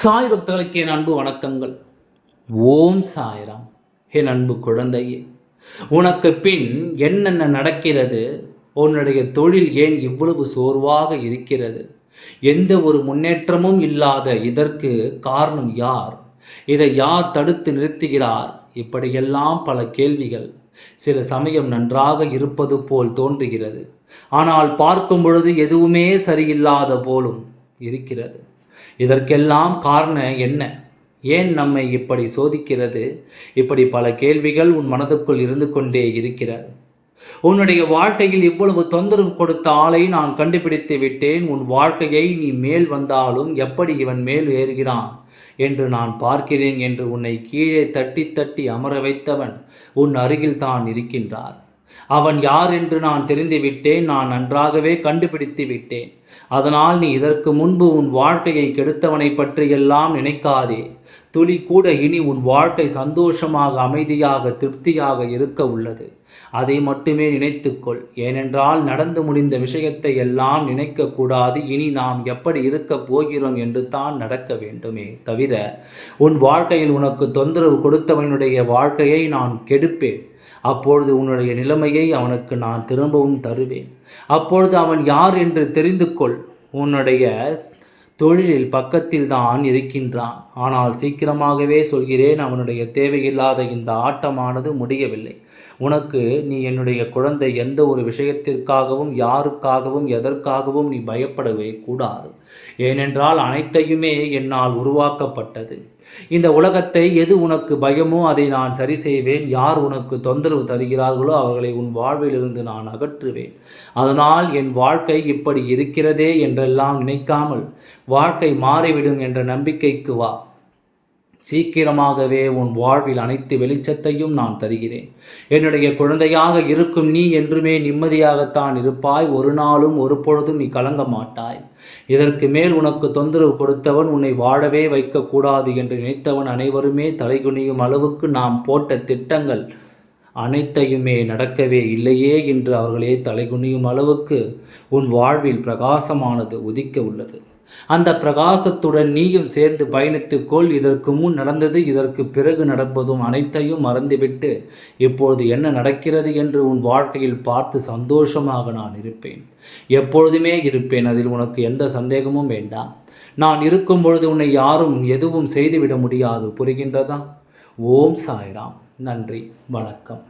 சாய் பக்தர்களுக்கு என் அன்பு வணக்கங்கள். ஓம் சாய்ராம். என் அன்பு குழந்தையே, உனக்கு பின் என்னென்ன நடக்கிறது? உன்னுடைய தொழில் ஏன் இவ்வளவு சோர்வாக இருக்கிறது? எந்த ஒரு முன்னேற்றமும் இல்லாத இதற்கு காரணம் யார்? இதை யார் தடுத்து நிறுத்துகிறார்? இப்படியெல்லாம் பல கேள்விகள். சில சமயம் நன்றாக இருப்பது போல் தோன்றுகிறது, ஆனால் பார்க்கும் பொழுது எதுவுமே சரியில்லாத போலும் இருக்கிறது. இதற்கெல்லாம் காரணம் என்ன? ஏன் நம்மை இப்படி சோதிக்கிறது? இப்படி பல கேள்விகள் உன் மனதுக்குள் இருந்து கொண்டே இருக்கிறது. உன்னுடைய வாழ்க்கையில் இவ்வளவு தொந்தரவு கொடுத்த ஆளை நான் கண்டுபிடித்து விட்டேன். உன் வாழ்க்கையை நீ மேல் வந்தாலும் எப்படி இவன் மேல் ஏறுகிறான் என்று நான் பார்க்கிறேன் என்று உன்னை கீழே தட்டி தட்டி அமர வைத்தவன் உன் அருகில் தான் இருக்கின்றார். அவன் யார் என்று நான் தெரிந்து விட்டேன். நான் நன்றாகவே கண்டுபிடித்து விட்டேன். அதனால் நீ இதற்கு முன்பு உன் வாழ்க்கையை கெடுத்தவனை பற்றியெல்லாம் நினைக்காதே. துளி கூட இனி உன் வாழ்க்கை சந்தோஷமாக, அமைதியாக, திருப்தியாக இருக்க உள்ளது. அதை மட்டுமே நினைத்துக்கொள். ஏனென்றால் நடந்து முடிந்த விஷயத்தை எல்லாம் நினைக்கக்கூடாது. இனி நாம் எப்படி இருக்கப் போகிறோம் என்று தான் நடக்க வேண்டுமே தவிர, உன் வாழ்க்கையில் உனக்கு தொந்தரவு கொடுத்தவனுடைய வாழ்க்கையை நான் கெடுப்பேன். அப்பொழுது உன்னுடைய நிலைமையை அவனுக்கு நான் திரும்பவும் தருவேன். அப்பொழுது அவன் யார் என்று தெரிந்து கொள். உன்னுடைய தொழிலில் பக்கத்தில் தான் இருக்கின்றான். ஆனால் சீக்கிரமாகவே சொல்கிறேன், அவனுடைய தேவையில்லாத இந்த ஆட்டமானது முடியவில்லை. உனக்கு நீ என்னுடைய குழந்தை, எந்த ஒரு விஷயத்திற்காகவும், யாருக்காகவும், எதற்காகவும் நீ பயப்படவே கூடாது. ஏனென்றால் அனைத்தையுமே என்னால் உருவாக்கப்பட்டது. இந்த உலகத்தை எது உனக்கு பயமோ அதை நான் சரி செய்வேன். யார் உனக்கு தொந்தரவு தருகிறார்களோ அவர்களை உன் வாழ்விலிருந்து நான் அகற்றுவேன். அதனால் என் வாழ்க்கை இப்படி இருக்கிறதே என்றெல்லாம் நினைக்காமல் வாழ்க்கை மாறிவிடும் என்ற நம்பிக்கைக்கு வா. சீக்கிரமாகவே உன் வாழ்வில் அனைத்து வெளிச்சத்தையும் நான் தருகிறேன். என்னுடைய குழந்தையாக இருக்கும் நீ என்றுமே நிம்மதியாகத்தான் இருப்பாய். ஒரு நாளும் ஒரு பொழுதும் நீ கலங்க மாட்டாய். இதற்கு மேல் உனக்கு தொந்தரவு கொடுத்தவன், உன்னை வாழவே வைக்கக்கூடாது என்று நினைத்தவன் அனைவருமே தலைகுனியும் அளவுக்கு நாம் போட்ட திட்டங்கள் அனைத்தையுமே நடக்கவே இல்லையே என்று அவர்களே தலைகுனியும் அளவுக்கு உன் வாழ்வில் பிரகாசமானது உதிக்க உள்ளது. அந்த பிரகாசத்துடன் நீயும் சேர்ந்து பயணித்துக்கொள். இதற்கு முன் நடந்தது, இதற்கு பிறகு நடப்பதும் அனைத்தையும் மறந்துவிட்டு இப்பொழுது என்ன நடக்கிறது என்று உன் வாழ்க்கையில் பார்த்து சந்தோஷமாக நான் இருப்பேன். எப்பொழுதுமே இருப்பேன். அதில் உனக்கு எந்த சந்தேகமும் வேண்டாம். நான் இருக்கும் பொழுது உன்னை யாரும் எதுவும் செய்துவிட முடியாது. புரிகின்றதா? ஓம் சாய்ராம். நன்றி, வணக்கம்.